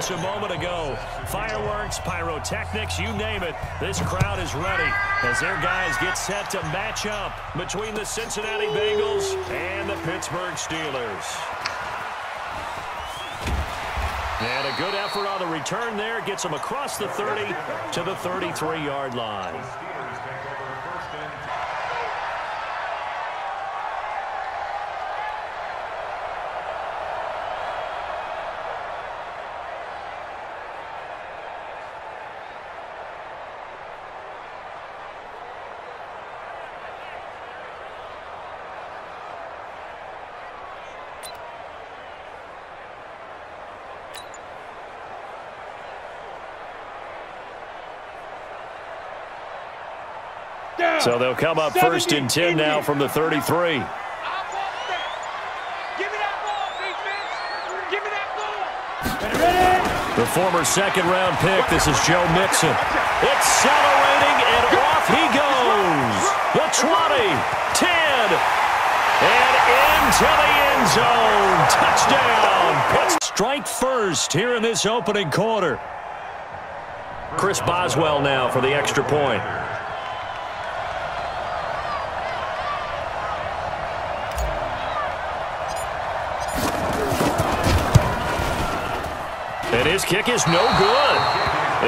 just a moment ago. Fireworks, pyrotechnics, you name it. This crowd is ready as their guys get set to match up between the Cincinnati Bengals and the Pittsburgh Steelers. And a good effort on the return there. Gets them across the 30 to the 33-yard line. So they'll come up first and 10 now from the 33. The former second-round pick, this is Joe Mixon. Accelerating, and off he goes. The 20, 10, and into the end zone. Touchdown. Strike first here in this opening quarter. Chris Boswell now for the extra point. And his kick is no good.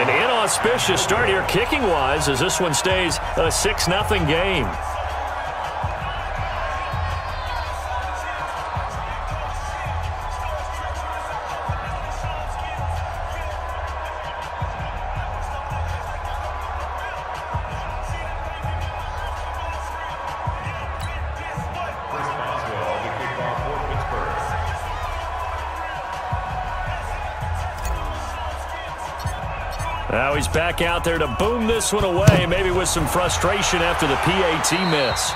An inauspicious start here kicking-wise as this one stays a 6-0 game. Now he's back out there to boom this one away, maybe with some frustration after the PAT miss.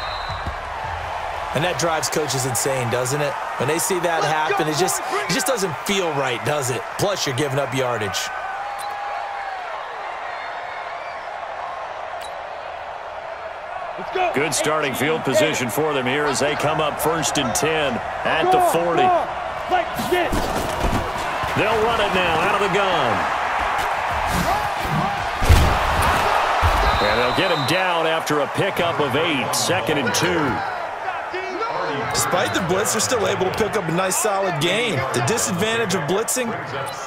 And that drives coaches insane, doesn't it? When they see that happen, it just doesn't feel right, does it? Plus, you're giving up yardage. Good starting field position for them here as they come up first and 10 at the 40. They'll run it now out of the gun. And they'll get him down after a pickup of 8, 2nd and 2. Despite the blitz, they're still able to pick up a nice, solid gain. The disadvantage of blitzing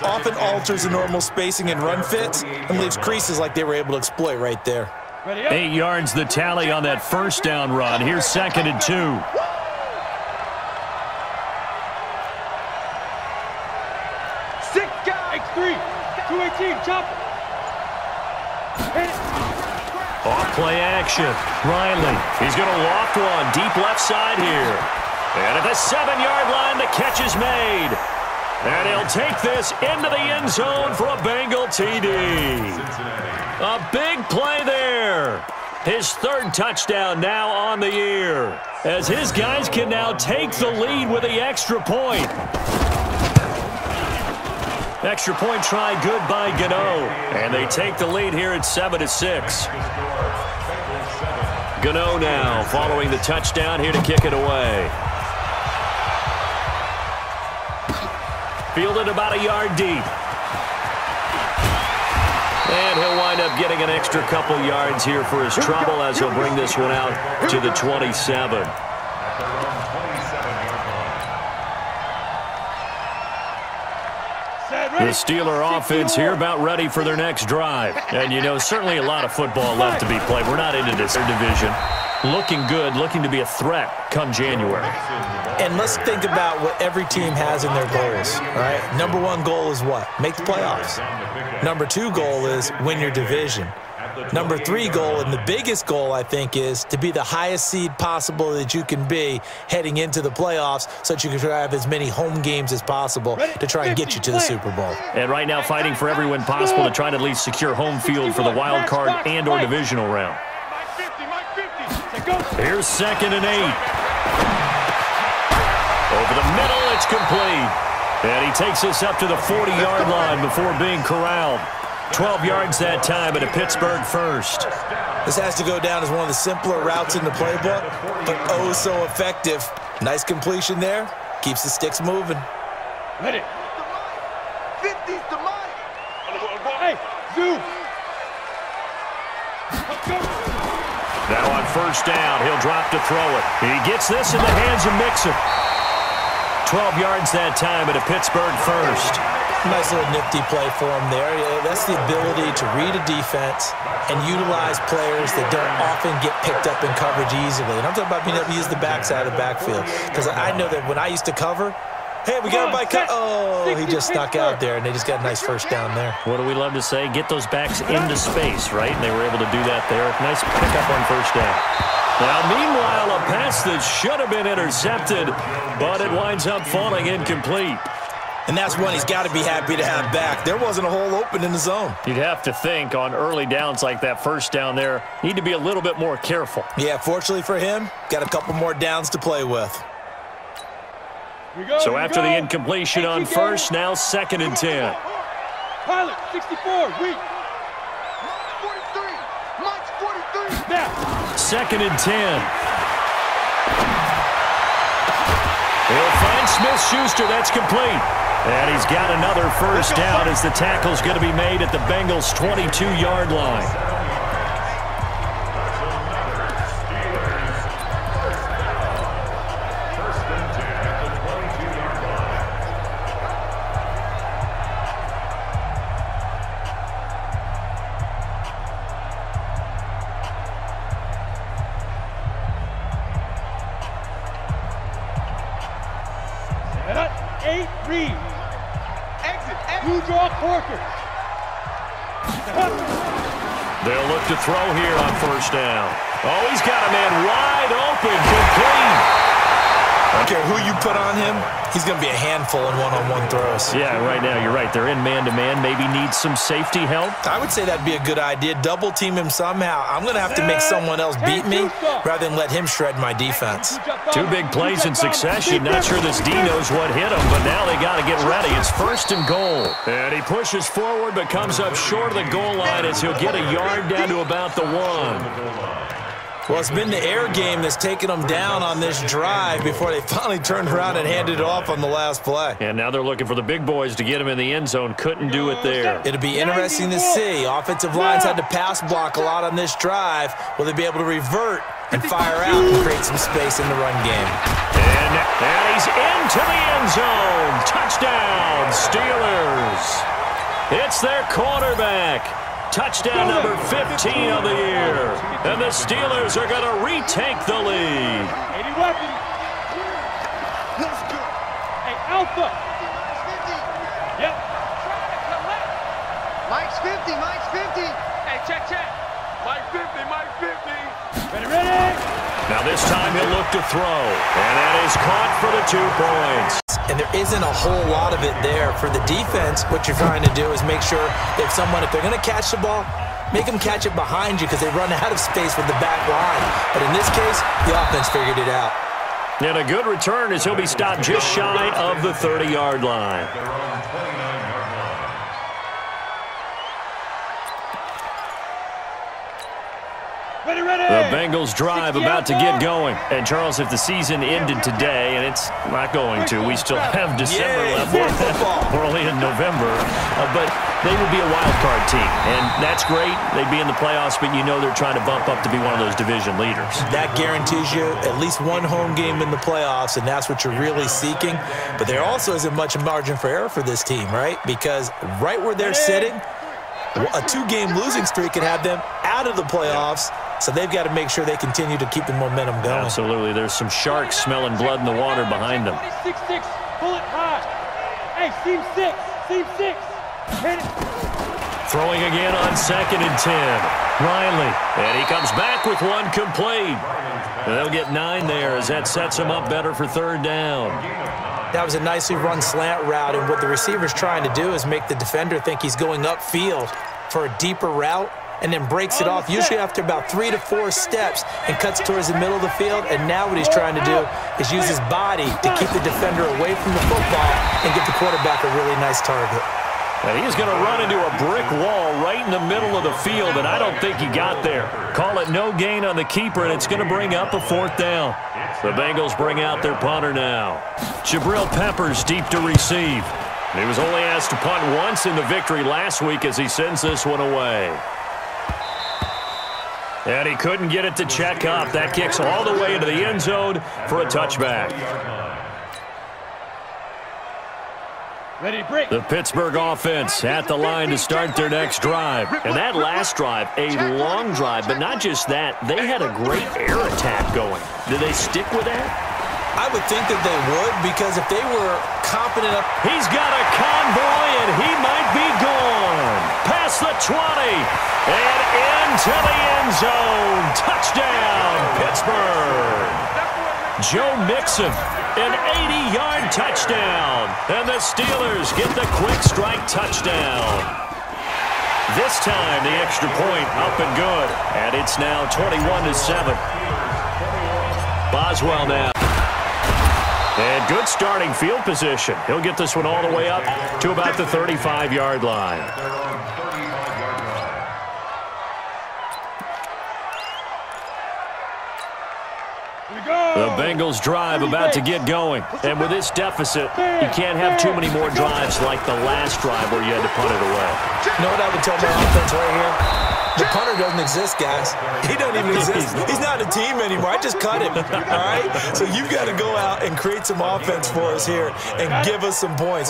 often alters the normal spacing and run fits and leaves creases like they were able to exploit right there. 8 yards the tally on that first down run. Here's 2nd and 2. Six guys, X3, 218, chop it. Off play action. Riley, he's going to loft one deep left side here. And at the 7-yard line, the catch is made. And he'll take this into the end zone for a Bengal TD. A big play there. His 3rd touchdown now on the year, as his guys can now take the lead with the extra point. Extra point try good by Gano. And they take the lead here at 7-6. Gano now following the touchdown here to kick it away. Fielded about a yard deep. And he'll wind up getting an extra couple yards here for his trouble as he'll bring this one out to the 27. The Steeler offense here about ready for their next drive. And, you know, certainly a lot of football left to be played. We're not into this division. Looking good, looking to be a threat come January. And let's think about what every team has in their goals, all right? Number 1 goal is what? Make the playoffs. Number 2 goal is win your division. Number 3 goal, and the biggest goal, I think, is to be the highest seed possible that you can be heading into the playoffs so that you can have as many home games as possible to try and get you to the Super Bowl. And right now fighting for every win possible to try to at least secure home field for the wild card and or divisional round. Here's 2nd and 8. Over the middle, it's complete. And he takes us up to the 40-yard line before being corralled. 12 yards that time and a Pittsburgh first. This has to go down as one of the simpler routes in the playbook, but oh so effective. Nice completion there. Keeps the sticks moving. Ready. 50's the money. Hey, zoom. Now on first down, he'll drop to throw it. He gets this in the hands of Mixon. 12 yards that time at a Pittsburgh first. Nice little nifty play for him there. That's the ability to read a defense and utilize players that don't often get picked up in coverage easily. And I'm talking about being able to use the backside of the backfield. Because I know that when I used to cover, hey, we got a bike cut. Oh, he just snuck out there, and they just got a nice first down there. What do we love to say? Get those backs into space, right? And they were able to do that there. Nice pickup on first down. Now, meanwhile, a pass that should have been intercepted, but it winds up falling incomplete. And that's one he's got to be happy to have back. There wasn't a hole open in the zone. You'd have to think on early downs like that first down there, need to be a little bit more careful. Yeah, fortunately for him, got a couple more downs to play with. So after the incompletion on first, now 2nd and 10. Pilot, 64, read. 43, Mike's 43. Now. 2nd and 10. He'll find Smith-Schuster. That's complete. And he's got another first down as the tackle's going to be made at the Bengals' 22-yard line. Read. Exit. You draw Corker. They'll look to throw here on first down. Oh, he's got a man wide open. Complete. I don't care who you put on him, he's going to be a handful in one-on-one throws. Yeah, right now, you're right. They're in man-to-man. Maybe needs some safety help. I would say that'd be a good idea. Double team him somehow. I'm going to have to make someone else beat me rather than let him shred my defense. 2 big plays in succession. Not sure this D knows what hit him, but now they got to get ready. It's 1st and goal. And he pushes forward but comes up short of the goal line as he'll get a yard down to about the 1. Well, it's been the air game that's taken them down on this drive before they finally turned around and handed it off on the last play. And now they're looking for the big boys to get him in the end zone. Couldn't do it there. It'll be interesting to see. Offensive lines had to pass block a lot on this drive. Will they be able to revert and fire out and create some space in the run game? And he's into the end zone. Touchdown, Steelers. It's their quarterback. Touchdown number 15 of the year. And the Steelers are going to retake the lead. 80 weapons. Let's go. Hey, Alpha. Yep. Mike's 50, Mike's 50. Hey, check. Mike 50, Mike 50. Ready? Now this time he'll look to throw. And that is caught for the 2 points. And there isn't a whole lot of it there. For the defense, what you're trying to do is make sure if they're going to catch the ball, make them catch it behind you because they run out of space with the back line. But in this case, the offense figured it out. And a good return as he'll be stopped just shy of the 30-yard line. The Bengals drive about to get going. And, Charles, if the season ended today, and it's not going to, we still have December left. We're only in November. But they would be a wild card team. And that's great. They'd be in the playoffs, but you know they're trying to bump up to be one of those division leaders. That guarantees you at least one home game in the playoffs, and that's what you're really seeking. But there also isn't much margin for error for this team, right? Because right where they're sitting, a 2-game losing streak could have them out of the playoffs. So they've got to make sure they continue to keep the momentum going. Absolutely. There's some sharks smelling blood in the water behind them. 6-6, pull it high. Hey, seam 6. Hit it. Throwing again on 2nd and 10. Riley. And he comes back with one complete. They'll get 9 there as that sets him up better for 3rd down. That was a nicely run slant route, and what the receiver's trying to do is make the defender think he's going upfield for a deeper route, and then breaks it off, usually after about 3 to 4 steps, and cuts towards the middle of the field. And now what he's trying to do is use his body to keep the defender away from the football and get the quarterback a really nice target. And he's going to run into a brick wall right in the middle of the field, and I don't think he got there. Call it no gain on the keeper, and it's going to bring up a 4th down. The Bengals bring out their punter now. Jabril Peppers deep to receive. He was only asked to punt once in the victory last week as he sends this one away. And he couldn't get it to check up. That kicks all the way into the end zone for a touchback. Ready to break. The Pittsburgh offense at the line to start their next drive. And that last drive, a long drive, but not just that. They had a great air attack going. Did they stick with that? I would think that they would, because if they were competent enough. He's got a convoy, and he might be gone. Past the 20, and into the end zone. Touchdown, Pittsburgh. Joe Mixon, an 80-yard touchdown. And the Steelers get the quick strike touchdown. This time, the extra point up and good. And it's now 21-7. Boswell now. And good starting field position. He'll get this one all the way up to about the 35-yard line. The Bengals drive about to get going. And with this deficit, you can't have too many more drives like the last drive where you had to punt it away. You know what I would tell my offense right here? The punter doesn't exist, guys. He doesn't even exist. He's not a team anymore. I just cut him, all right? So you've got to go out and create some offense for us here and give us some points.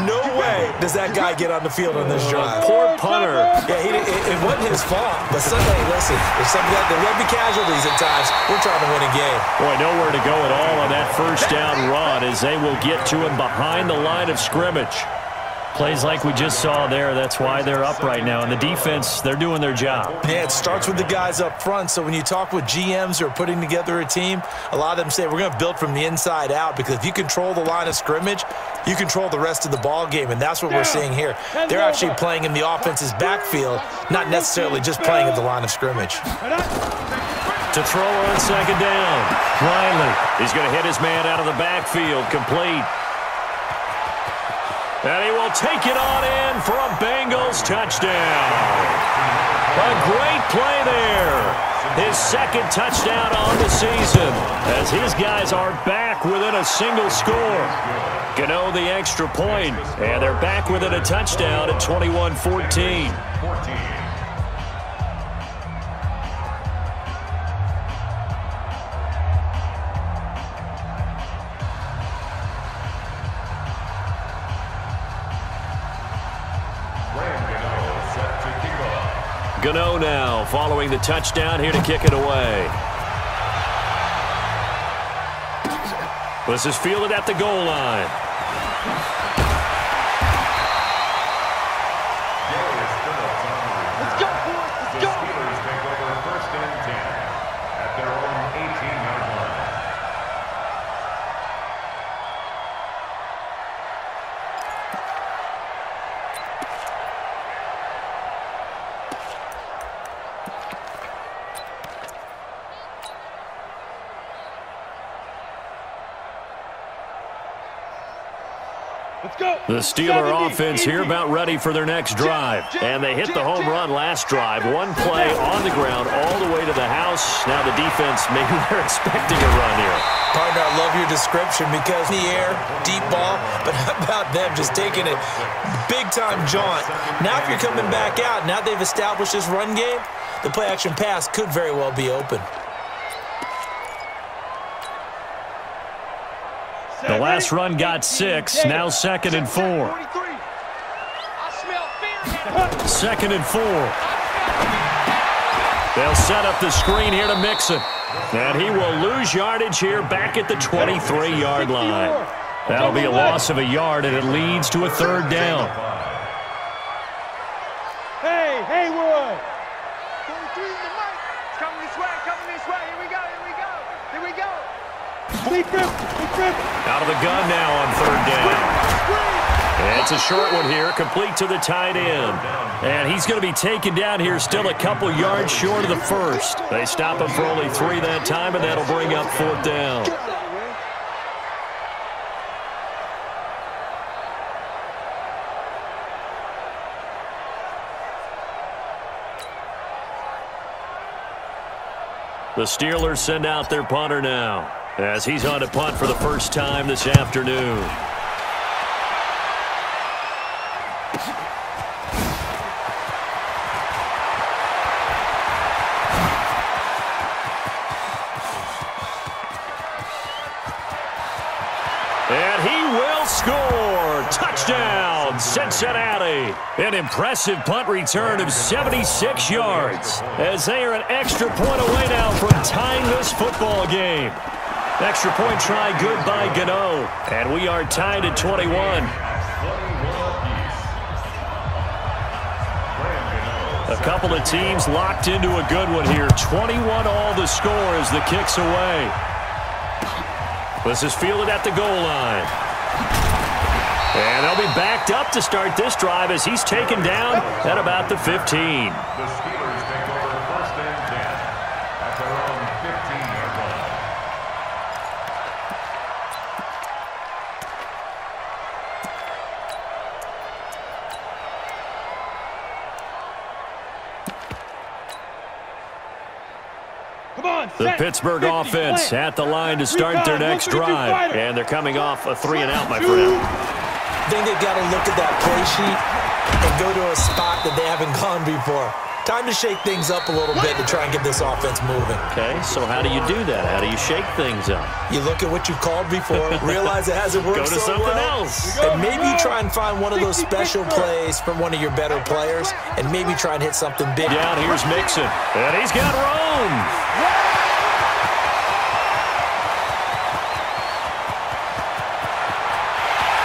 No way does that guy get on the field on this drive. Poor punter. Yeah, it wasn't his fault. But somebody, listen, there's something that there will be casualties at times. We're trying to win a game. Boy, nowhere to go at all on that first down run as they will get to him behind the line of scrimmage. Plays like we just saw there, that's why they're up right now. And the defense, they're doing their job. Yeah, it starts with the guys up front. So when you talk with GMs who are putting together a team, a lot of them say we're going to build from the inside out, because if you control the line of scrimmage, you control the rest of the ball game, and that's what we're seeing here. They're actually playing in the offense's backfield, not necessarily just playing at the line of scrimmage. To throw on second down, Riley. He's going to hit his man out of the backfield, complete. And he will take it on in for a Bengals touchdown. A great play there. His second touchdown on the season as his guys are back within a single score. Gano the extra point, and they're back within a touchdown at 21-14. Gano now following the touchdown here to kick it away. This is fielded at the goal line. Let's go, boys. Let's go. Steelers take over first and 10 at their own 18-yard line. The Steeler offense here about ready for their next drive. And they hit the home run last drive. One play on the ground all the way to the house. Now the defense, maybe they're expecting a run here. Partner, I love your description, because in the air, deep ball, but how about them just taking it big-time jaunt? Now if you're coming back out, now they've established this run game, the play-action pass could very well be open. The last run got 6, now 2nd and 4. 2nd and 4. They'll set up the screen here to Mixon. And he will lose yardage here back at the 23-yard line. That'll be a loss of a yard, and it leads to a 3rd down. Hey, Haywood! 43 in the mic. It's coming this way, coming this way. Here we go, here we go, here we go. Out of the gun now on 3rd down. And it's a short one here, complete to the tight end. And he's going to be taken down here still a couple yards short of the first. They stop him for only 3 that time, and that'll bring up 4th down. The Steelers send out their punter now, as he's on to punt for the first time this afternoon. Cincinnati. An impressive punt return of 76 yards as they are an extra point away now from tying this football game. Extra point try good by Gano, and we are tied at 21. A couple of teams locked into a good one here. 21 all the score as the kick's away. This is fielded at the goal line. And they'll be backed up to start this drive as he's taken down at about the 15. The Steelers take over first and 10 at their own 15-yard line. The Pittsburgh offense at the line to start their next drive. And they're coming off a 3-and-out, my friend. I think they've got to look at that play sheet and go to a spot that they haven't gone before. Time to shake things up a little bit to try and get this offense moving. Okay, so how do you do that? How do you shake things up? You look at what you called before, realize it hasn't worked Go to so something well, else. and maybe try and find one of those special plays from one of your better players, and maybe try and hit something big. Down here's Mixon, and he's got room.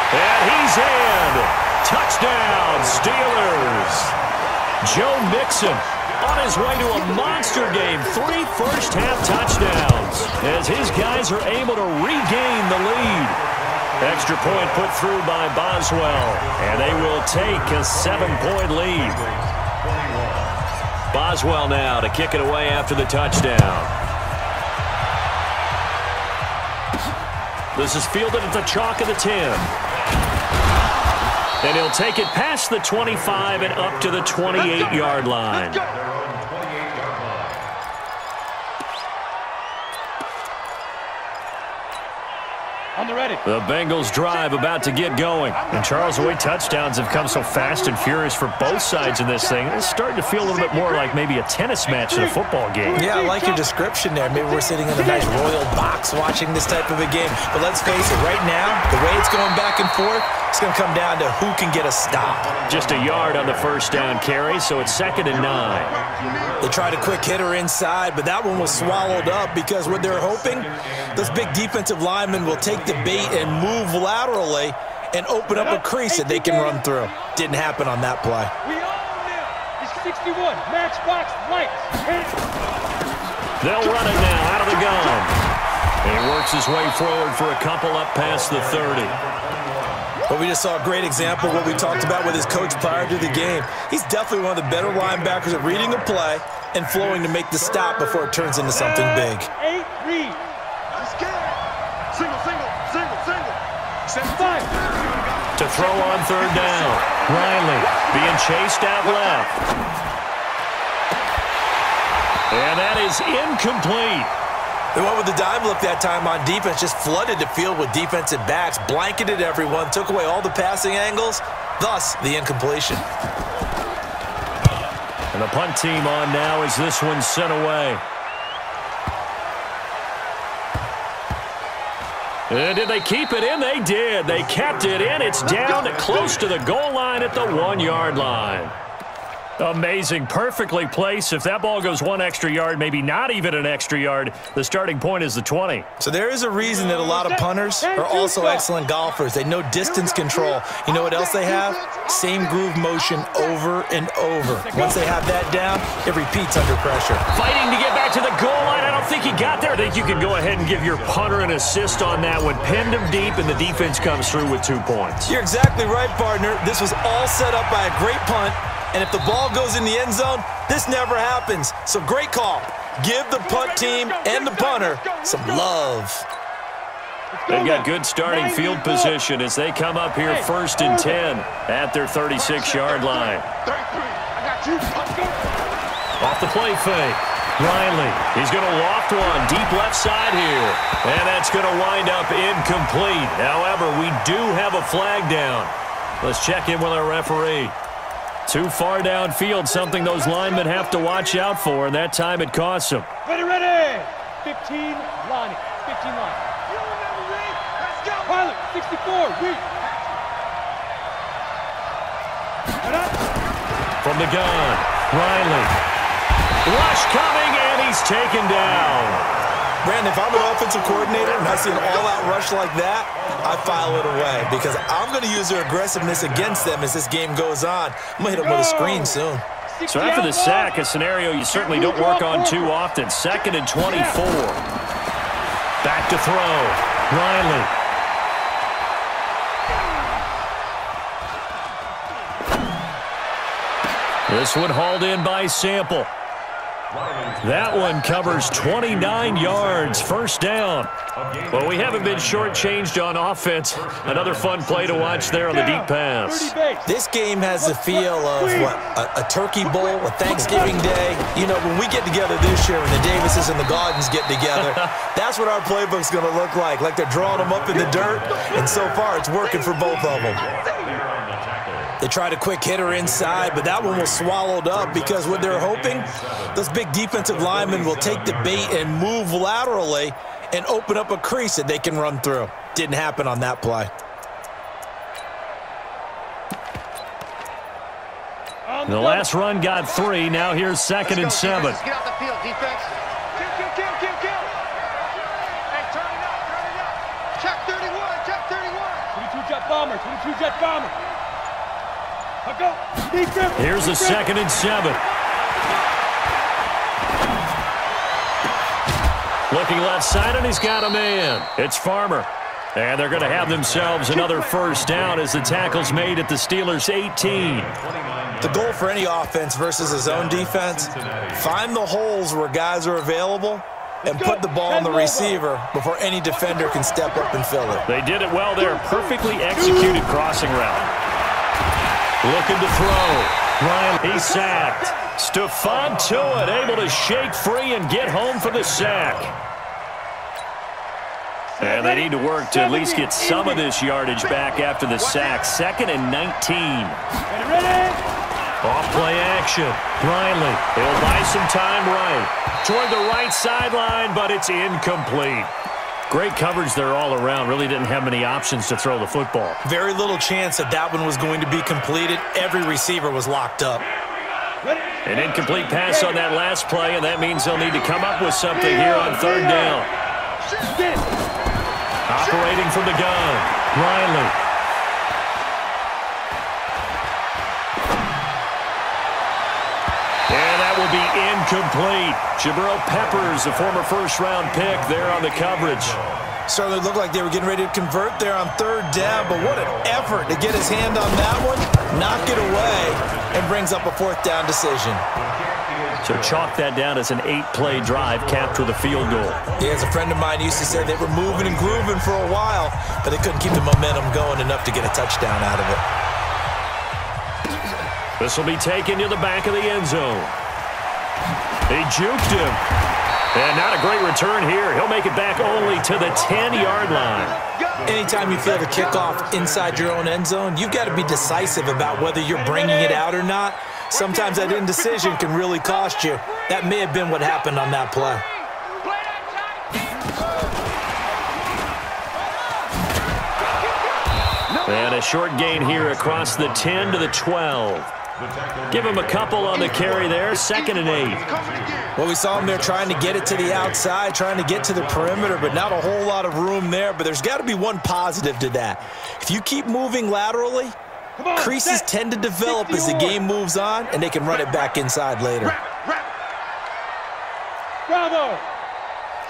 And he's in. Touchdown, Steelers. Joe Mixon on his way to a monster game. 3 first-half touchdowns as his guys are able to regain the lead. Extra point put through by Boswell, and they will take a 7-point lead. Boswell now to kick it away after the touchdown. This is fielded at the chalk of the 10. And he'll take it past the 25 and up to the 28-yard line. On the ready. The Bengals drive about to get going. And Charles, the way touchdowns have come so fast and furious for both sides in this thing, it's starting to feel a little bit more like maybe a tennis match in a football game. Yeah, I like your description there. Maybe we're sitting in a nice royal box watching this type of a game. But let's face it, right now, the way it's going back and forth, it's going to come down to who can get a stop. Just a yard on the first down carry, so it's 2nd and 9. They tried a quick hitter inside, but that one was swallowed up because what they're hoping, those big defensive linemen will take the bait and move laterally and open up a crease that they can run through. Didn't happen on that play. We all know. It's 61. Matchbox lights. They'll run it now out of the gun. And he works his way forward for a couple up past the 30. But we just saw a great example of what we talked about with his coach prior to the game. He's definitely one of the better linebackers at reading a play and flowing to make the stop before it turns into something big. 8 read. Single. 5. To throw on 3rd down. Riley being chased out left. And that is incomplete. They went with the dime look that time on defense, just flooded the field with defensive backs, blanketed everyone, took away all the passing angles, thus the incompletion. And the punt team on now as this one's sent away. And did they keep it in? They did. They kept it in. It's down close to the goal line at the 1-yard line. Amazing. Perfectly placed. If that ball goes 1 extra yard, maybe not even an extra yard, the starting point is the 20. So there is a reason that a lot of punters are also excellent golfers. They know distance control. You know what else they have? Same groove motion over and over. Once they have that down, it repeats under pressure. Fighting to get back to the goal line. I don't think he got there. I think you can go ahead and give your punter an assist on that one. Pinned him deep, and the defense comes through with 2 points. You're exactly right, partner. This was all set up by a great punt. And if the ball goes in the end zone, this never happens. So great call. Give the punt team and the punter some love. They've got good starting field position as they come up here 1st and 10 at their 36-yard line. 33. I got you. Off the play fake. Riley, he's going to loft one deep left side here. And that's going to wind up incomplete. However, we do have a flag down. Let's check in with our referee. Too far downfield, something those linemen have to watch out for, and that time it costs them. Ready. 15 line. 15 line. You remember me? Let's go. Pilot, 64, read. From the gun, Riley. Rush coming, and he's taken down. Brandon, if I'm an offensive coordinator and I see an all-out rush like that, I file it away because I'm going to use their aggressiveness against them as this game goes on. I'm going to hit them with a screen soon. So after the sack, a scenario you certainly don't work on too often. 2nd and 24. Back to throw. Riley. This one hauled in by Sample. That one covers 29 yards, first down. Well, we haven't been shortchanged on offense. Another fun play to watch there on the deep pass. This game has the feel of, a turkey bowl, a Thanksgiving day. You know, when we get together this year, when the Davises and the Gardens get together, that's what our playbook's going to look like they're drawing them up in the dirt, and so far it's working for both of them. They tried a quick hitter inside, but that one was swallowed up because what they're hoping, those big defensive linemen will take the bait and move laterally and open up a crease that they can run through. Didn't happen on that play. The last run got 3. Now here's 2nd and 7. Get off the field, defense. Kill. Hey, turn it up. Check 31. 22 jet bomber. Here's a 2nd and 7. Looking left side, and he's got a man. It's Farmer. And they're going to have themselves another first down as the tackle's made at the Steelers' 18. The goal for any offense versus his own defense, find the holes where guys are available and put the ball on the receiver before any defender can step up and fill it. They did it well there. Perfectly executed crossing route. Looking to throw. Riley, he's sacked. Stephon Tuitt able to shake free and get home for the sack. And they need to work to at least get some of this yardage back after the sack. 2nd and 19. Off play action. Riley, he'll buy some time right. Toward the right sideline, but it's incomplete. Great coverage there all around. Really didn't have many options to throw the football. Very little chance that one was going to be completed. Every receiver was locked up. An incomplete pass on that last play, and that means they'll need to come up with something here on 3rd down. Operating from the gun, Riley. And that will be incomplete. Jabril Peppers, a former first-round pick there on the coverage. Certainly looked like they were getting ready to convert there on 3rd down, but what an effort to get his hand on that one, knock it away, and brings up a 4th down decision. So chalk that down as an 8-play drive, capture the field goal. Yeah, as a friend of mine used to say, they were moving and grooving for a while, but they couldn't keep the momentum going enough to get a touchdown out of it. This will be taken to the back of the end zone. He juked him. And not a great return here. He'll make it back only to the 10-yard line. Anytime you feel the kickoff inside your own end zone, you've got to be decisive about whether you're bringing it out or not. Sometimes that indecision can really cost you. That may have been what happened on that play. And a short gain here across the 10 to the 12. Give him a couple on the carry there, 2nd and 8. Well, we saw him there trying to get it to the outside, trying to get to the perimeter, but not a whole lot of room there. But there's got to be one positive to that. If you keep moving laterally, creases tend to develop as the game moves on, and they can run it back inside later. Bravo!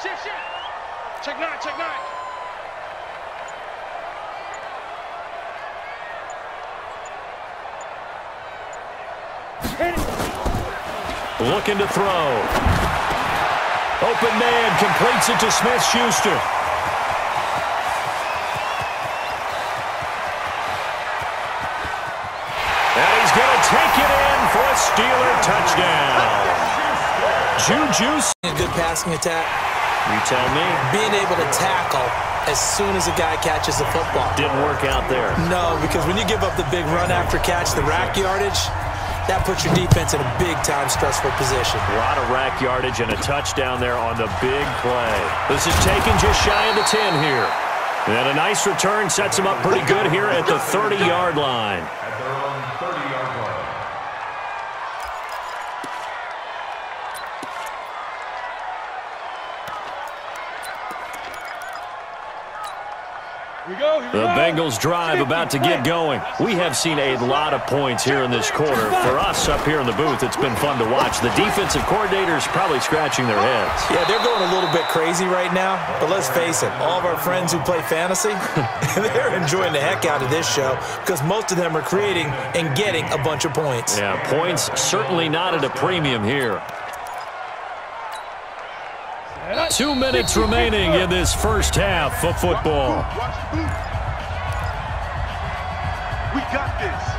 Shift. Check 9. Looking to throw. Open man completes it to Smith-Schuster. And he's going to take it in for a Steeler touchdown. Juju's A good passing attack. You tell me. Being able to tackle as soon as a guy catches the football. Didn't work out there. No, because when you give up the big run after catch, the rack yardage, that puts your defense in a big-time stressful position. A lot of rack yardage and a touchdown there on the big play. This is taken just shy of the 10 here. And a nice return sets him up pretty good here at the 30-yard line. At their own 30-yard The Bengals drive about to get going. We have seen a lot of points here in this quarter. For us up here in the booth, it's been fun to watch. The defensive coordinators probably scratching their heads. Yeah, they're going a little bit crazy right now, but let's face it, all of our friends who play fantasy, they're enjoying the heck out of this show because most of them are creating and getting a bunch of points. Yeah, points certainly not at a premium here. 2 minutes remaining in this first half of football. We got this.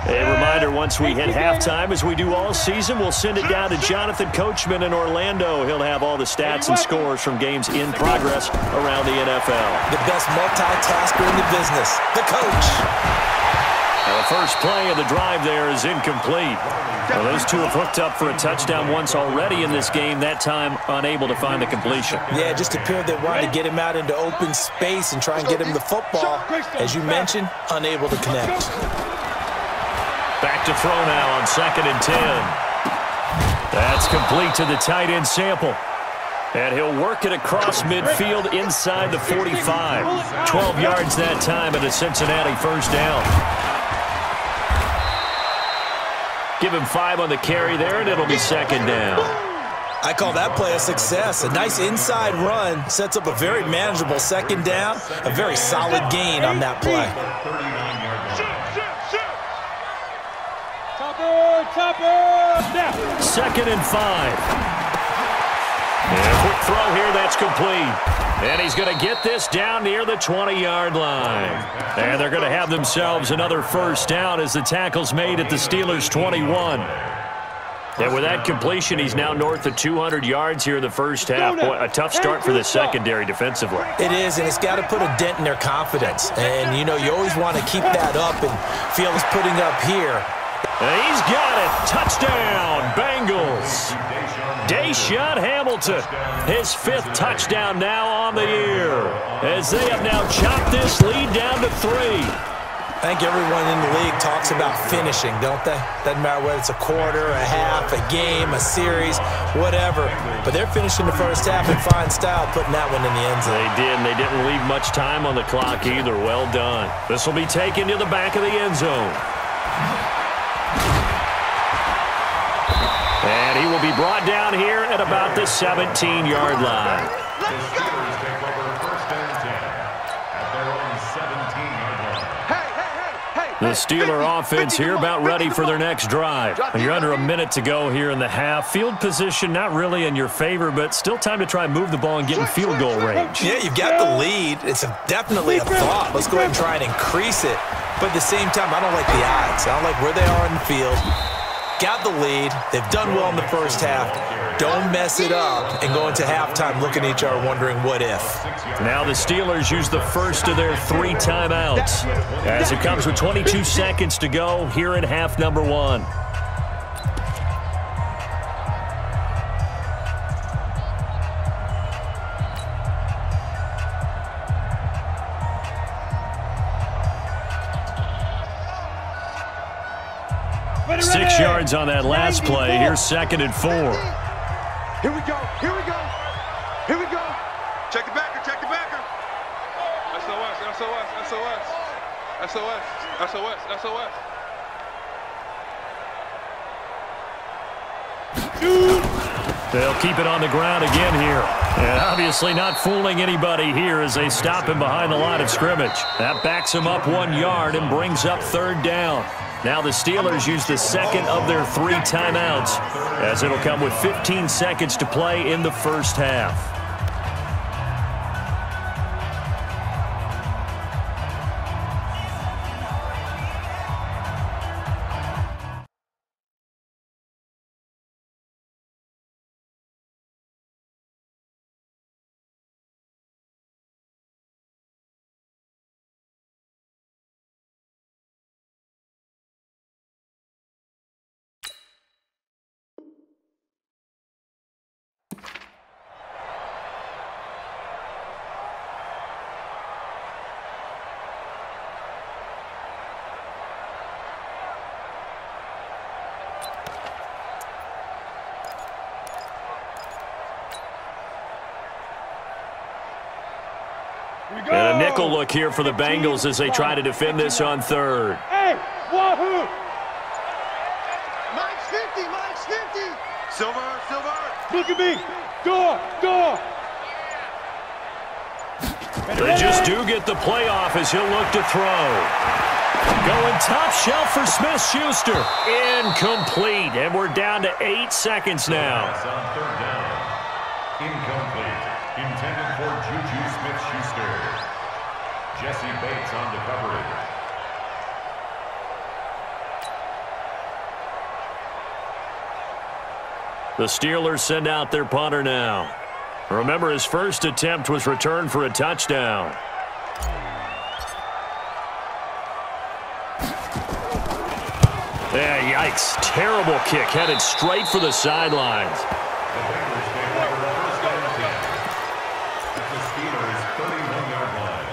A reminder, once we hit halftime, as we do all season, we'll send it down to Jonathan Coachman in Orlando. He'll have all the stats and scores from games in progress around the NFL. The best multitasker in the business, the coach. Now the first play of the drive there is incomplete. Well, those two have hooked up for a touchdown once already in this game, that time unable to find the completion. Yeah, it just appeared they wanted to get him out into open space and try and get him the football. As you mentioned, unable to connect. Back to throw now on 2nd and 10. That's complete to the tight end Sample. And he'll work it across midfield inside the 45. 12 yards that time at a Cincinnati first down. Give him 5 on the carry there, and it'll be 2nd down. I call that play a success. A nice inside run sets up a very manageable 2nd down. A very solid gain on that play. Now. 2nd and 5. And a quick throw here, that's complete. And he's going to get this down near the 20-yard line. And they're going to have themselves another first down as the tackle's made at the Steelers' 21. And with that completion, he's now north of 200 yards here in the first half. Boy, a tough start for the secondary defensively. It is, and it's got to put a dent in their confidence. And, you know, you always want to keep that up, and Fields putting up here. And he's got it. Touchdown, Bengals. Deshaun Hamilton, his 5th touchdown now on the year, as they have now chopped this lead down to 3. I think everyone in the league talks about finishing, don't they? Doesn't matter whether it's a quarter, a half, a game, a series, whatever. But they're finishing the first half in fine style, putting that one in the end zone. They did, and they didn't leave much time on the clock either. Well done. This will be taken to the back of the end zone. And he will be brought down here at about the 17-yard line. The Steelers take over 1st and 10 at their own 17-yard line. The Steeler offense here about ready for their next drive. And you're under a minute to go here in the half. Field position not really in your favor, but still time to try and move the ball and get in field goal range. Yeah, you've got the lead. It's definitely a thought. Let's go ahead and try and increase it. But at the same time, I don't like the odds. I don't like where they are in the field. Got the lead. They've done well in the first half. Don't mess it up and go into halftime looking at each other wondering what if. Now the Steelers use the first of their 3 timeouts as it comes with 22 seconds to go here in half number 1. Six yards on that last play. Here's 2nd and 4. Here we go. Here we go. Here we go. Check the backer. Check the backer. SOS. SOS. SOS. SOS. SOS. SOS. They'll keep it on the ground again here. And obviously not fooling anybody here as they stop him behind the line of scrimmage. That backs him up 1 yard and brings up 3rd down. Now the Steelers use the 2nd of their 3 timeouts as it'll come with 15 seconds to play in the first half. And a nickel look here for the Bengals as they try to defend this on third. Hey, Wahoo! Mike's 50, Mike's 50. Silver, silver. Look at me. Door. They just do get the playoff as he'll look to throw. Going top shelf for Smith-Schuster. Incomplete, and we're down to 8 seconds now. Pass on third down. Incomplete. Intended for Juju Smith-Schuster. Jesse Bates on the coverage. The Steelers send out their punter now. Remember, his first attempt was returned for a touchdown. Yeah, yikes. Terrible kick headed straight for the sidelines. The Bengals take over first and 10 at the Steelers' 31-yard line.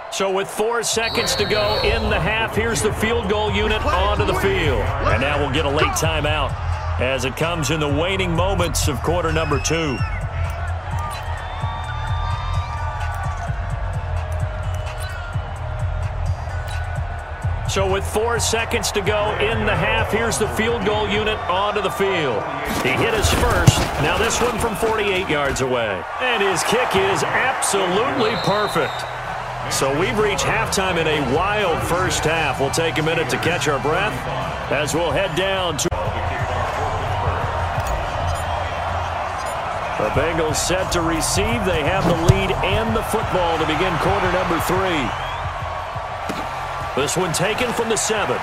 So with 4 seconds to go in the half, here's the field goal unit onto the field. And now we'll get a late timeout as it comes in the waning moments of quarter number 2. So with 4 seconds to go in the half, here's the field goal unit onto the field. He hit his first. Now this one from 48 yards away. And his kick is absolutely perfect. So we've reached halftime in a wild first half. We'll take a minute to catch our breath as we'll head down to the Bengals set to receive. They have the lead and the football to begin quarter number 3. This one taken from the 7.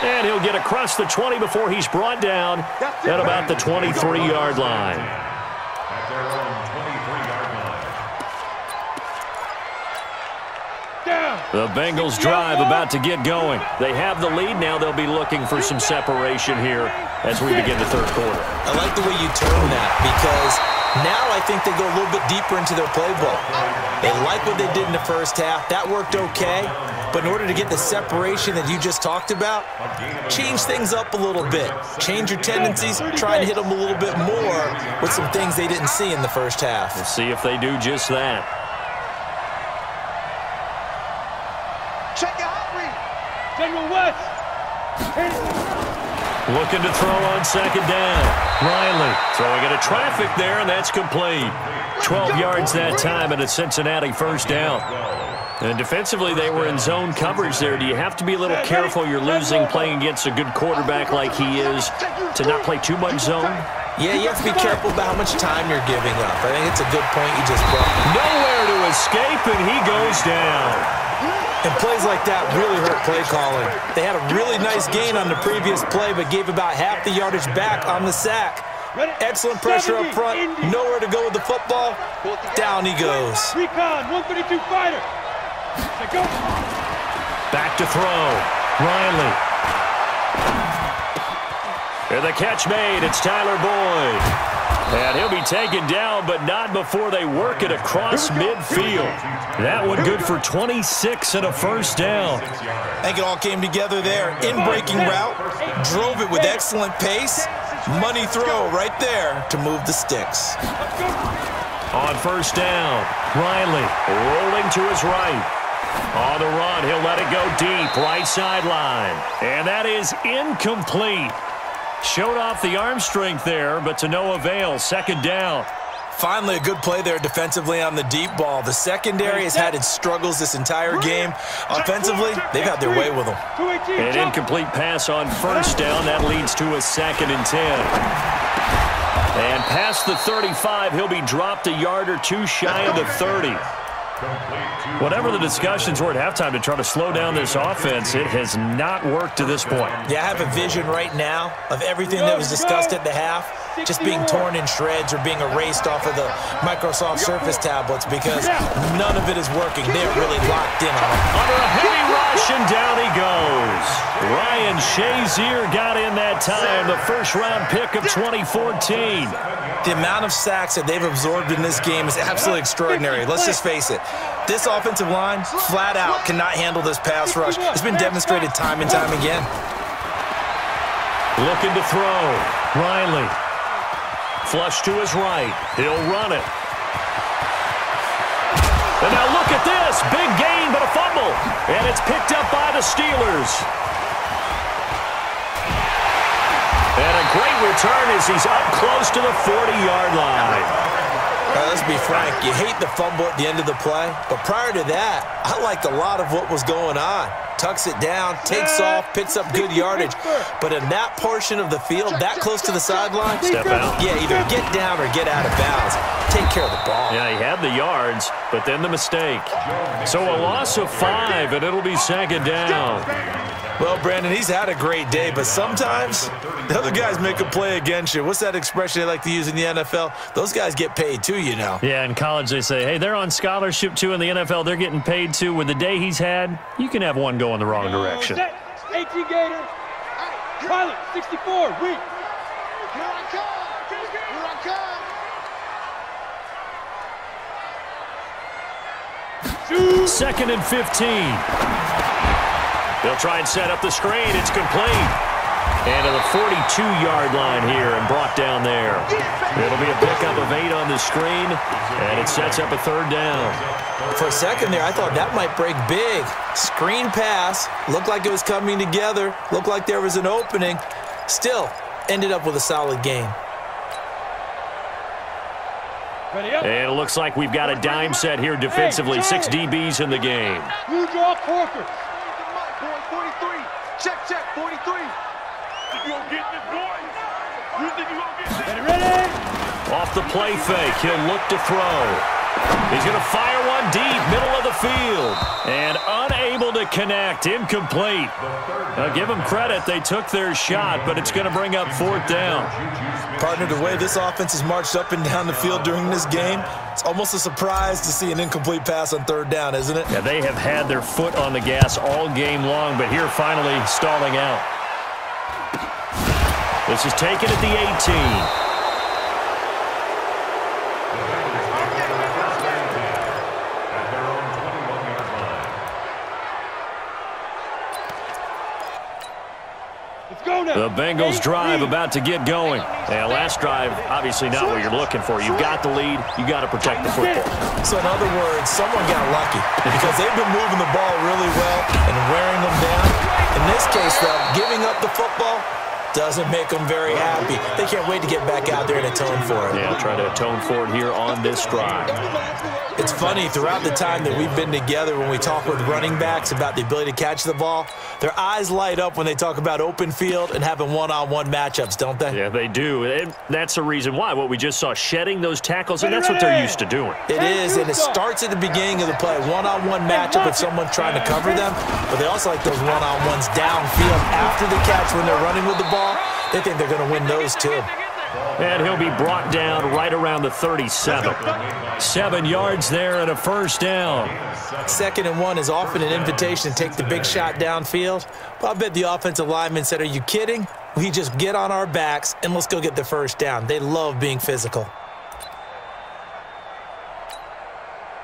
And he'll get across the 20 before he's brought down at about the 23-yard line. At their own 23-yard line. The Bengals drive about to get going. They have the lead. Now they'll be looking for some separation here as we begin the third quarter. I like the way you term that because now I think they go a little bit deeper into their playbook. They like what they did in the first half. That worked okay. But in order to get the separation that you just talked about, change things up a little bit. Change your tendencies. Try and hit them a little bit more with some things they didn't see in the first half. We'll see if they do just that. Check it out, Reed. General West. Looking to throw on second down. Riley throwing into traffic there, and that's complete. 12 yards that time and a Cincinnati first down. And defensively, they were in zone coverage there. Do you have to be a little careful? You're losing playing against a good quarterback like he is to not play too much zone? Yeah, you have to be careful about how much time you're giving up. I think it's a good point you just brought. Nowhere to escape, and he goes down. And plays like that really hurt play calling. They had a really nice gain on the previous play, but gave about half the yardage back on the sack. Excellent pressure up front. Nowhere to go with the football. Down he goes. Recon, 132 fighter. Go. Back to throw. Riley. And the catch made. It's Tyler Boyd. And he'll be taken down, but not before they work it across midfield. That one good for 26 and a first down. I think it all came together there. In-breaking route. Drove it with excellent pace. Money throw right there to move the sticks. On first down, Riley rolling to his right. On the run, he'll let it go deep, right sideline. And that is incomplete. Showed off the arm strength there, but to no avail. Second down. Finally, a good play there defensively on the deep ball. The secondary has had its struggles this entire game. Offensively, they've had their way with them. An incomplete pass on first down. That leads to a 2nd and 10. And past the 35, he'll be dropped a yard or two shy of the 30. Whatever the discussions were at halftime to try to slow down this offense, it has not worked to this point. Yeah, I have a vision right now of everything that was discussed at the half. just being torn in shreds or being erased off of the Microsoft Surface tablets because none of it is working. They're really locked in on it. Under a heavy rush, and down he goes. Ryan Shazier got in that time, the first-round pick of 2014. The amount of sacks that they've absorbed in this game is absolutely extraordinary. Let's just face it. This offensive line, flat out, cannot handle this pass rush. It's been demonstrated time and time again. Looking to throw. Riley. Flush to his right. He'll run it. And now look at this. Big gain, but a fumble. And it's picked up by the Steelers. And a great return as he's up close to the 40-yard line. Let's be frank, you hate the fumble at the end of the play, but prior to that, I liked a lot of what was going on. Tucks it down, takes off, picks up good yardage. But in that portion of the field, that close to the sideline, step out. Yeah, either get down or get out of bounds. Take care of the ball. Yeah, he had the yards, but then the mistake. So a loss of 5, and it'll be second down. Well, Brandon, he's had a great day, but sometimes the other guys make a play against you. What's that expression they like to use in the NFL? Those guys get paid too, you know. Yeah, in college they say, hey, they're on scholarship too. In the NFL, they're getting paid too. With the day he's had, you can have one go in the wrong direction. 18 Gator. Pilot, 64, weak. Here I come. Here I Shoot. Second and 15. They'll try and set up the screen. It's complete. And to the 42-yard line here and brought down there. It'll be a pickup of 8 on the screen, and it sets up a third down. For a second there, I thought that might break big. Screen pass. Looked like it was coming together. Looked like there was an opening. Still, ended up with a solid game. And it looks like we've got a dime set here defensively. 6 DBs in the game. You draw Corker. 43. Check, 43. Think you gonna get this, boy? You think you gonna get this? Ready? Off the play fake, he'll look to throw. He's going to fire one deep, middle of the field. And unable to connect, incomplete. Now give them credit, they took their shot, but it's going to bring up 4th down. Partner, the way this offense has marched up and down the field during this game, it's almost a surprise to see an incomplete pass on 3rd down, isn't it? Yeah, they have had their foot on the gas all game long, but here finally stalling out. This is taken at the 18. The Bengals drive about to get going. Yeah, last drive, obviously not what you're looking for. You've got the lead. You've got to protect the football. So in other words, someone got lucky because they've been moving the ball really well and wearing them down. In this case, though, giving up the football doesn't make them very happy. They can't wait to get back out there and atone for it. Yeah, try to atone for it here on this drive. It's funny, throughout the time that we've been together, when we talk with running backs about the ability to catch the ball, their eyes light up when they talk about open field and having one-on-one matchups, don't they? Yeah, they do. And that's the reason why. What we just saw, shedding those tackles, and that's what they're used to doing. It is, and it starts at the beginning of the play. One-on-one matchup with someone trying to cover them, but they also like those one-on-ones downfield after the catch when they're running with the ball. They think they're going to win those, too. And he'll be brought down right around the 37. 7 yards there and a 1st down. 2nd and 1 is often an invitation to take the big shot downfield. But I bet the offensive lineman said, are you kidding? We just get on our backs and let's go get the 1st down. They love being physical.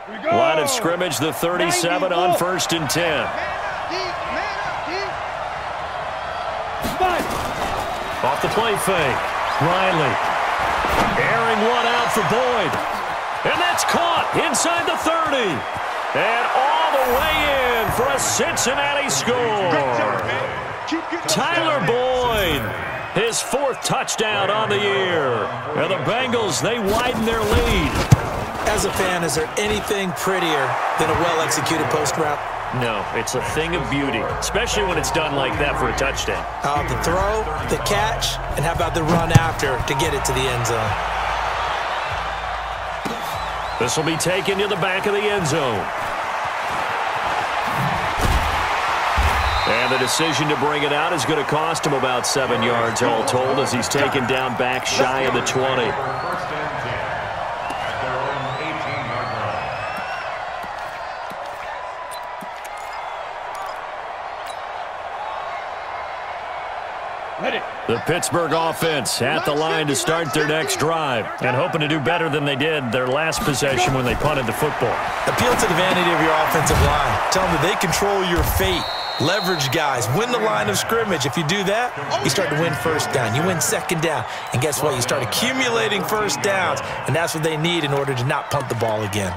Line of scrimmage, the 37 on 1st and 10. Off the play fake. Riley. Airing one out for Boyd. And that's caught inside the 30. And all the way in for a Cincinnati score. Tyler Boyd, his 4th touchdown on the year. And the Bengals, they widen their lead. As a fan, is there anything prettier than a well-executed post route? No, it's a thing of beauty, especially when it's done like that for a touchdown. The throw, the catch, and how about the run after to get it to the end zone? This will be taken to the back of the end zone. And the decision to bring it out is going to cost him about 7 yards all told as he's taken down back shy of the 20. First and 10 at their own 18-yard line. Ready. The Pittsburgh offense at the line to start their next drive and hoping to do better than they did their last possession when they punted the football. Appeal to the vanity of your offensive line. Tell them that they control your fate. Leverage guys. Win the line of scrimmage. If you do that, you start to win first down. You win second down. And guess what? You start accumulating first downs. And that's what they need in order to not punt the ball again.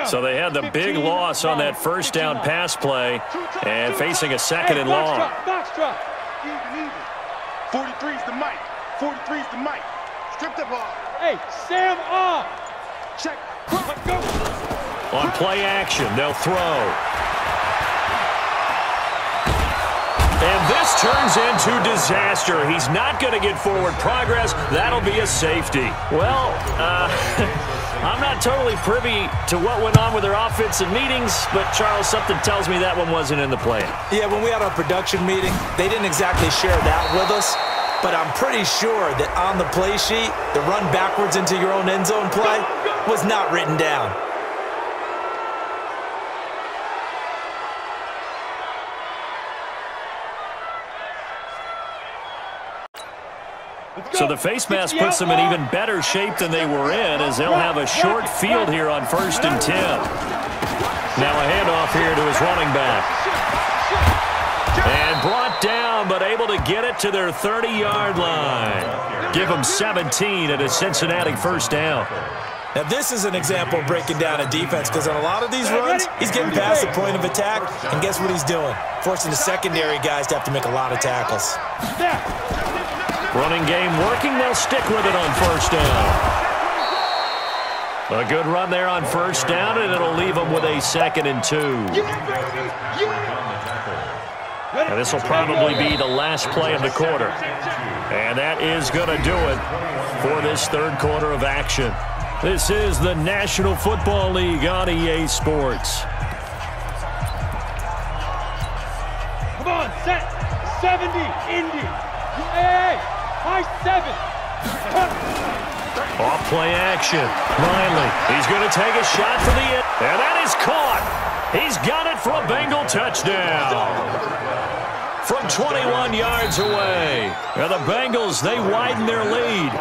So they had the big loss on that first down pass play and facing a second and long. Box drop. 43's the mic. 43's the mic. Strip the ball. Hey, Sam off. Check. Go. On play action, they'll throw. And this turns into disaster. He's not going to get forward progress. That'll be a safety. Well, I'm not totally privy to what went on with their offensive meetings, but, Charles, something tells me that one wasn't in the plan. Yeah, when we had our production meeting, they didn't exactly share that with us, but I'm pretty sure that on the play sheet, the run backwards into your own end zone play was not written down. So the face mask puts them in even better shape than they were in as they'll have a short field here on 1st and 10. Now a handoff here to his running back. And brought down, but able to get it to their 30-yard line. Give them 17 at a Cincinnati first down. Now, this is an example of breaking down a defense because on a lot of these runs, he's getting past the point of attack, and guess what he's doing? Forcing the secondary guys to have to make a lot of tackles. Running game working. They'll stick with it on first down. A good run there on first down, and it'll leave them with a 2nd and 2. And this will probably be the last play of the quarter. And that is going to do it for this third quarter of action. This is the National Football League on EA Sports. Come on, set. 70, Indy. Hey, high 7. Off play action. Riley, he's going to take a shot for the end. And that is caught. He's got it for a Bengal touchdown. From 21 yards away. And the Bengals, they widen their lead.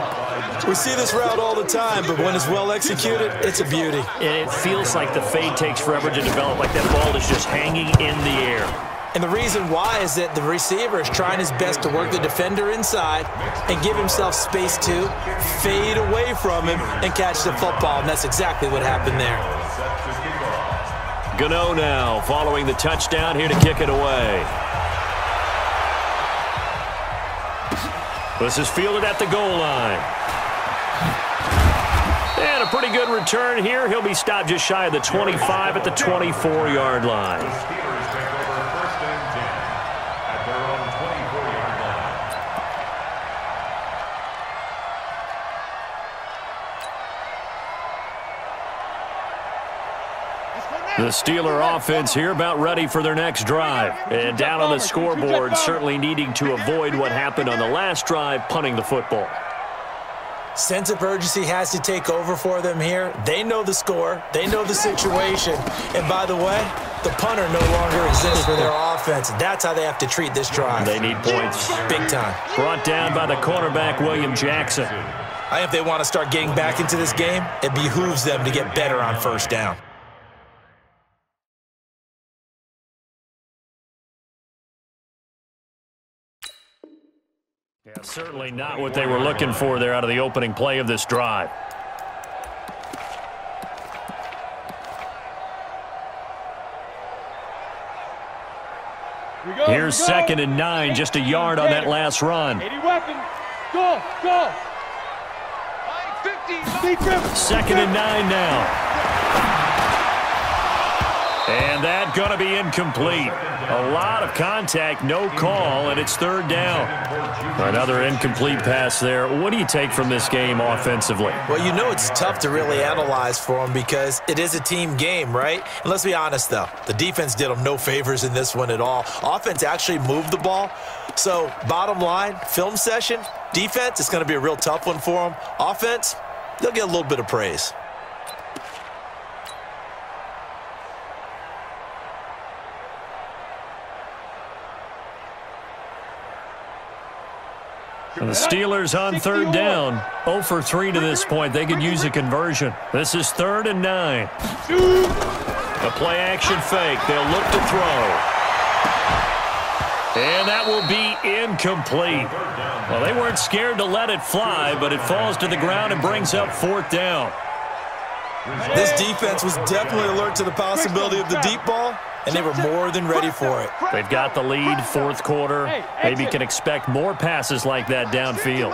We see this route all the time, but when it's well executed, it's a beauty. And it feels like the fade takes forever to develop, like that ball is just hanging in the air. And the reason why is that the receiver is trying his best to work the defender inside and give himself space to fade away from him and catch the football, and that's exactly what happened there. Gano now following the touchdown here to kick it away. This is fielded at the goal line. And a pretty good return here. He'll be stopped just shy of the 25 at the 24-yard line. The Steeler offense here about ready for their next drive. And down on the scoreboard, certainly needing to avoid what happened on the last drive, punting the football. Sense of urgency has to take over for them here. They know the score. They know the situation. And by the way, the punter no longer exists for their offense. That's how they have to treat this drive. They need points. Big time. Brought down by the cornerback, William Jackson. I think if they want to start getting back into this game, it behooves them to get better on first down. Yeah, certainly not what they were looking for there out of the opening play of this drive. Here's 2nd and 9, just a yard on that last run. 80 weapons. Go, go. 2nd and 9 now. And that's going to be incomplete. A lot of contact, no call, and it's third down. Another incomplete pass there. What do you take from this game offensively? Well, you know it's tough to really analyze for them because it is a team game, right? And let's be honest, though. The defense did them no favors in this one at all. Offense actually moved the ball. So, bottom line, film session, defense, it's going to be a real tough one for them. Offense, they'll get a little bit of praise. And the Steelers on third down. 0 for 3 to this point. They could use a conversion. This is 3rd and 9. A play-action fake. They'll look to throw. And that will be incomplete. Well, they weren't scared to let it fly, but it falls to the ground and brings up 4th down. This defense was definitely alert to the possibility of the deep ball, and they were more than ready for it. They've got the lead, 4th quarter. Maybe can expect more passes like that downfield.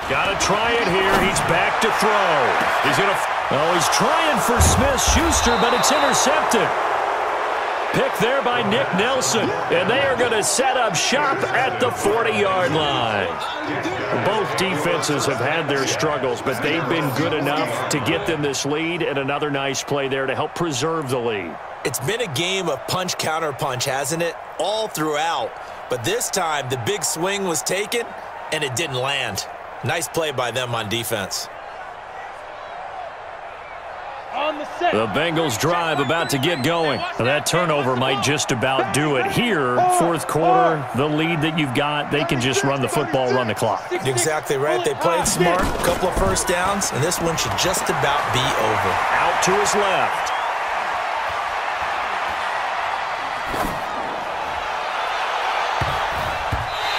Got to try it here. He's back to throw. He's trying for Smith-Schuster, but it's intercepted. Pick there by Nick Nelson, and they are going to set up shop at the 40-yard line. Both defenses have had their struggles, but they've been good enough to get them this lead, and another nice play there to help preserve the lead. It's been a game of punch-counter-punch, hasn't it? All throughout. But this time, the big swing was taken, and it didn't land. Nice play by them on defense. The Bengals drive about to get going. That turnover might just about do it here. 4th quarter, the lead that you've got, they can just run the football, run the clock. Exactly right. They played smart, a couple of first downs, and this one should just about be over. Out to his left.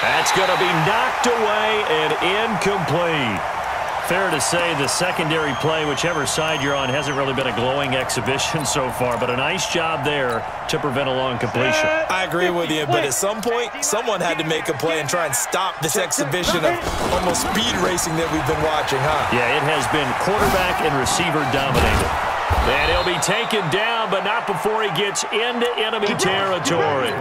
That's going to be knocked away and incomplete. Fair to say the secondary play, whichever side you're on, hasn't really been a glowing exhibition so far, but a nice job there to prevent a long completion. I agree with you, but at some point, someone had to make a play and try and stop this exhibition of almost speed racing that we've been watching, huh? Yeah, it has been quarterback and receiver dominated. And he'll be taken down, but not before he gets into enemy territory.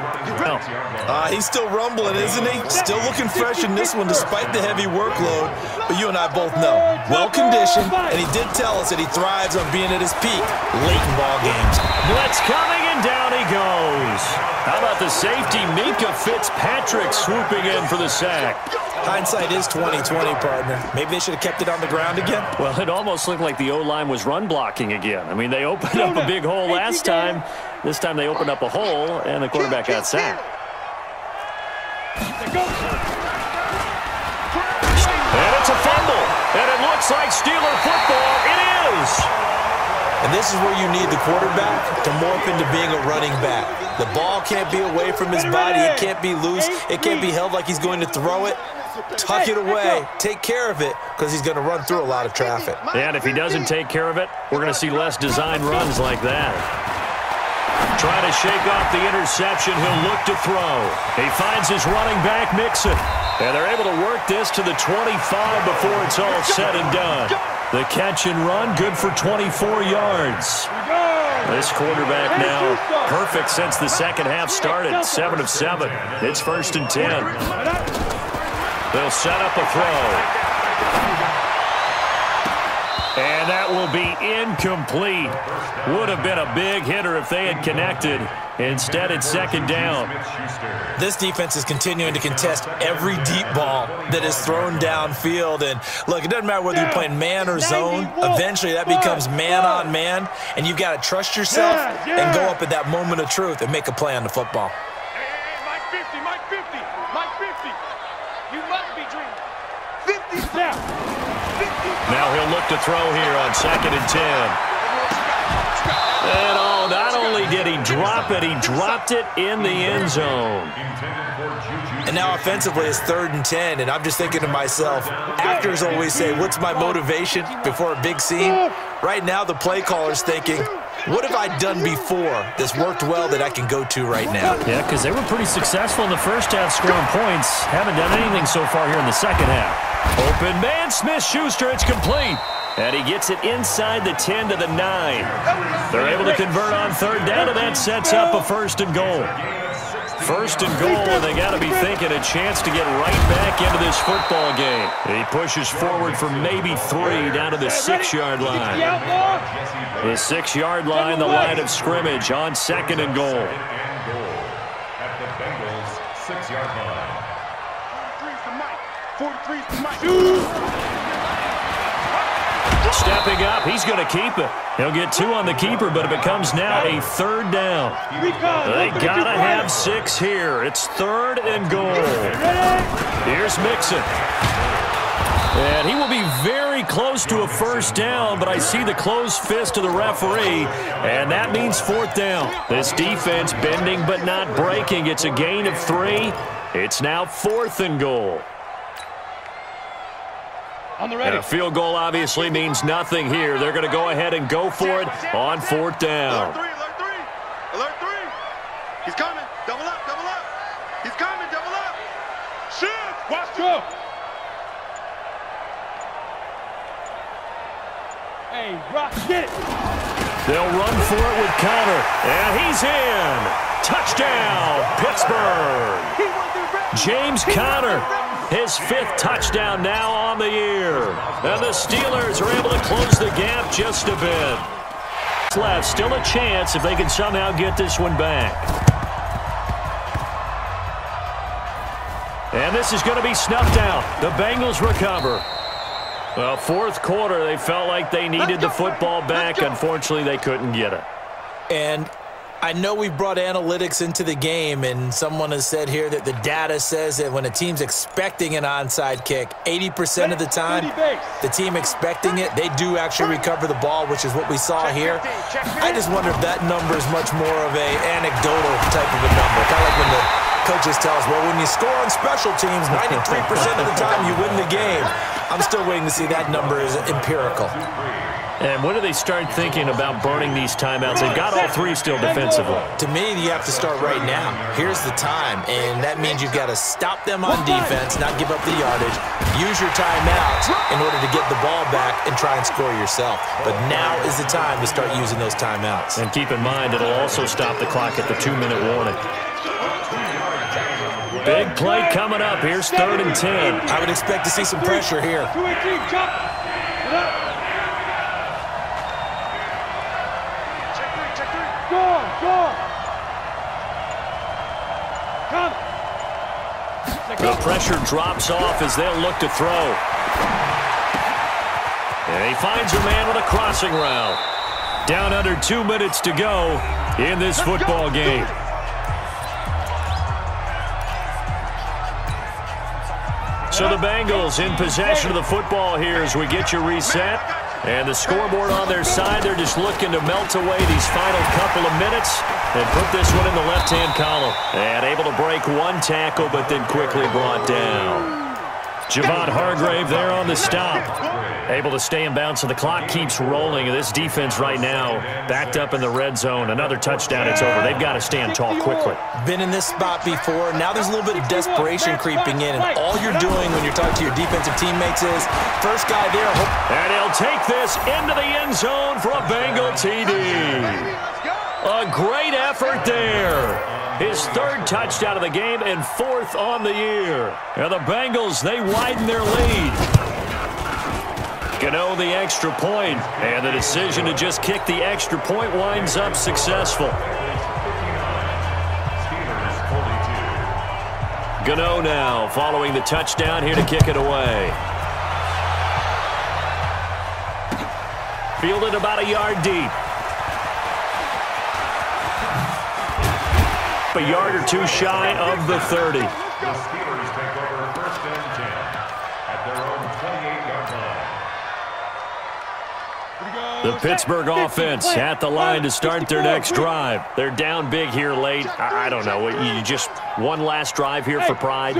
He's still rumbling, isn't he? Still looking fresh in this one despite the heavy workload. But you and I both know, well-conditioned, and he did tell us that he thrives on being at his peak late in ball games. Blitz coming, and down he goes. How about the safety, Minka Fitzpatrick, swooping in for the sack? Hindsight is 20/20, partner. Maybe they should have kept it on the ground again. Well, it almost looked like the O-line was run blocking again. I mean, they opened up a big hole last time. This time they opened up a hole, and the quarterback got sacked. And it's a fumble, and it looks like Steeler football. It is. And this is where you need the quarterback to morph into being a running back. The ball can't be away from his body. It can't be loose. It can't be held like he's going to throw it. Tuck it away. Take care of it because he's going to run through a lot of traffic. And if he doesn't take care of it, we're going to see less design runs like that. Trying to shake off the interception. He'll look to throw. He finds his running back, Mixon. And they're able to work this to the 25 before it's all said and done. The catch and run, good for 24 yards. This quarterback now perfect since the second half started. 7 of 7. It's 1st and 10. They'll set up a throw. And that will be incomplete. Would have been a big hitter if they had connected. Instead, it's 2nd down. This defense is continuing to contest every deep ball that is thrown downfield. And, look, it doesn't matter whether you're playing man or zone. Eventually, that becomes man-on-man. And you've got to trust yourself and go up at that moment of truth and make a play on the football. Mike 50, Mike 50, Mike 50. You must be dreaming. 50 snap. 50. Now he'll look to throw here on 2nd and 10. And not only did he drop it, he dropped it in the end zone. And now offensively it's 3rd and 10, and I'm just thinking to myself, actors always say, what's my motivation before a big scene? Right now the play caller's thinking, what have I done before that's worked well that I can go to right now? Yeah, because they were pretty successful in the first half scoring points. Haven't done anything so far here in the second half. Open man, Smith-Schuster, it's complete. And he gets it inside the 10 to the 9. They're able to convert on third down, and that sets up a 1st and goal. 1st and goal, and they got to be thinking a chance to get right back into this football game. He pushes forward for maybe 3 down to the 6-yard line. The 6-yard line, the line of scrimmage on 2nd and goal. At the Bengals' 6-yard line. 43's the mic. Stepping up, he's going to keep it. He'll get 2 on the keeper, but it becomes now a 3rd down. They got to have 6 here. It's 3rd and goal. Here's Mixon. And he will be very close to a 1st down, but I see the closed fist of the referee, and that means 4th down. This defense bending but not breaking. It's a gain of 3. It's now 4th and goal. And a field goal obviously means nothing here. They're going to go ahead and go for it on 4th down. Alert 3. Alert 3. He's coming. Double up. He's coming. Double up. Shoot. Watch go. Hey, Rock, get it. They'll run for it with Connor. And he's in. Touchdown, Pittsburgh. James Conner. His 5th touchdown now on the year. And the Steelers are able to close the gap just a bit. Left, still a chance if they can somehow get this one back. And this is going to be snuffed out. The Bengals recover. Well, 4th quarter, they felt like they needed the football back. Unfortunately, they couldn't get it. And I know we brought analytics into the game, and someone has said here that the data says that when a team's expecting an onside kick, 80% of the time, the team expecting it, they do actually recover the ball, which is what we saw here. I just wonder if that number is much more of an anecdotal type of a number. Kind of like when the coaches tell us, well, when you score on special teams, 93% of the time you win the game. I'm still waiting to see that number is empirical. And when do they start thinking about burning these timeouts? They've got all 3 still defensively. To me, you have to start right now. Here's the time, and that means you've got to stop them on defense, not give up the yardage, use your timeouts in order to get the ball back and try and score yourself. But now is the time to start using those timeouts. And keep in mind, it'll also stop the clock at the 2-minute warning. Big play coming up. Here's 3rd and 10. I would expect to see some pressure here. 2-18, jump. Get up. The pressure drops off as they'll look to throw. And he finds a man with a crossing route. Down under 2 minutes to go in this football game. So the Bengals in possession of the football here as we get you reset. And the scoreboard on their side, they're just looking to melt away these final couple of minutes and put this one in the left-hand column. And able to break 1 tackle, but then quickly brought down. Javon Hargrave there on the stop. Able to stay in bounds, so the clock keeps rolling. And this defense right now backed up in the red zone. Another touchdown, it's over. They've got to stand tall quickly. Been in this spot before. Now there's a little bit of desperation creeping in. And all you're doing when you're talking to your defensive teammates is, first guy there. And he'll take this into the end zone for a Bengal TD. A great effort there. His 3rd touchdown of the game and 4th on the year. And the Bengals, they widen their lead. Gano the extra point, and the decision to just kick the extra point winds up successful. Gano now following the touchdown here to kick it away. Fielded about a yard deep. A yard or 2 shy of the 30. The Steelers take over 1st and 10 at their own 28-yard line. The Pittsburgh offense at the line to start their next drive. They're down big here late. I don't know. You just one last drive here for pride?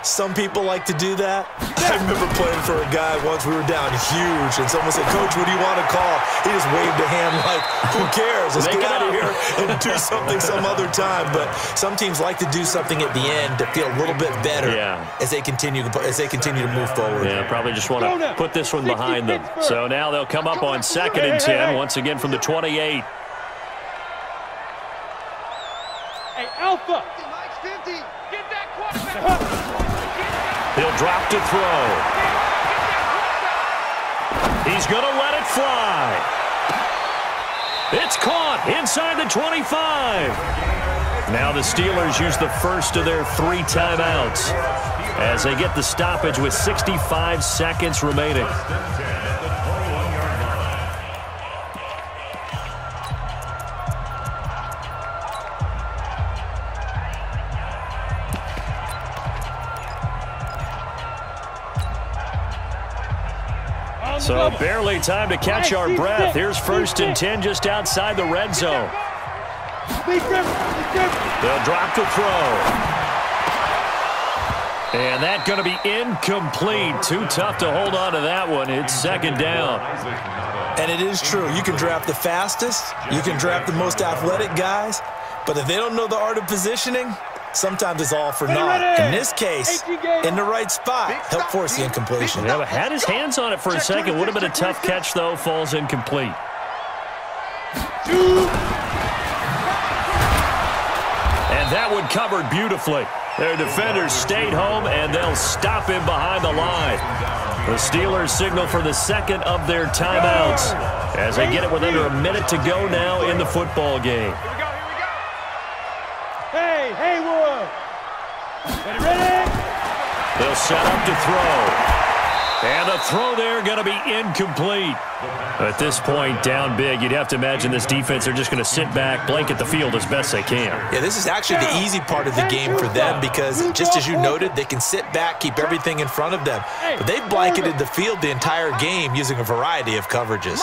Some people like to do that. I remember playing for a guy once. We were down huge, and someone said, "Coach, what do you want to call?" He just waved a hand like, "Who cares? Let's get out of here and do something some other time." But some teams like to do something at the end to feel a little bit better as they continue to move forward. Yeah, probably just want to put this one behind them. So now they'll come up on 2nd and 10, once again from the 28. Hey, Alpha. He'll drop to throw. He's going to let it fly. It's caught inside the 25. Now the Steelers use the first of their 3 timeouts as they get the stoppage with 65 seconds remaining. So barely time to catch our breath. Here's 1st and 10 just outside the red zone. They'll drop to throw. And that's going to be incomplete. Too tough to hold on to that one. It's 2nd down. And it is true. You can draft the fastest. You can draft the most athletic guys. But if they don't know the art of positioning, sometimes it's all for naught. In this case, in the right spot, help force the incompletion. Yeah, but had his hands on it for a second. Would have been a tough catch, though. Falls incomplete. And that one covered beautifully. Their defenders stayed home, and they'll stop him behind the line. The Steelers signal for the 2nd of their timeouts as they get it with under a minute to go now in the football game. Hey, Haywood. Ready? They'll set up to throw. And the throw there going to be incomplete. At this point, down big, you'd have to imagine this defense, they're just going to sit back, blanket the field as best they can. Yeah, this is actually the easy part of the game for them because, just as you noted, they can sit back, keep everything in front of them. But they've blanketed the field the entire game using a variety of coverages.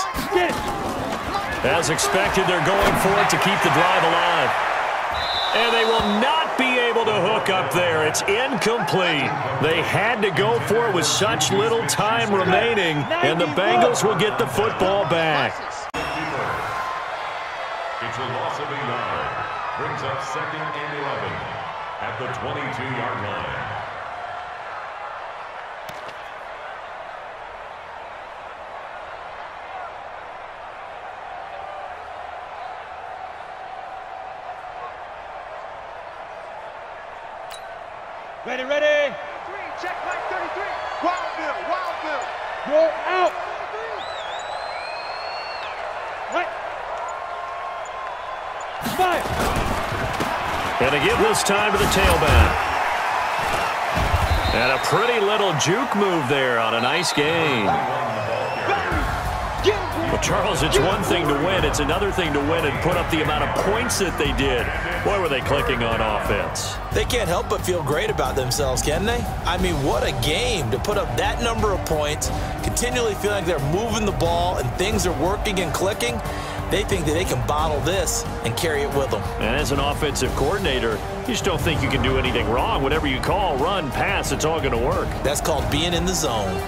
As expected, they're going for it to keep the drive alive. And they will not be able to hook up there. It's incomplete. They had to go for it with such little time remaining, and the Bengals will get the football back. It's a loss of a yard. Brings up 2nd and 11 at the 22-yard line. Ready, ready. Check like 33. Wildville. Roll out. Right. 5. And to give this time to the tailback. And a pretty little juke move there on a nice gain. Well, Charles, it's one thing to win. It's another thing to win and put up the amount of points that they did. Boy, were they clicking on offense. They can't help but feel great about themselves, can they? I mean, what a game to put up that number of points, continually feeling like they're moving the ball and things are working and clicking. They think that they can bottle this and carry it with them. And as an offensive coordinator, you just don't think you can do anything wrong. Whatever you call, run, pass, it's all going to work. That's called being in the zone.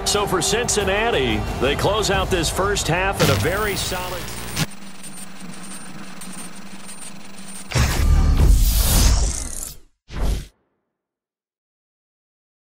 So for Cincinnati, they close out this first half at a very solid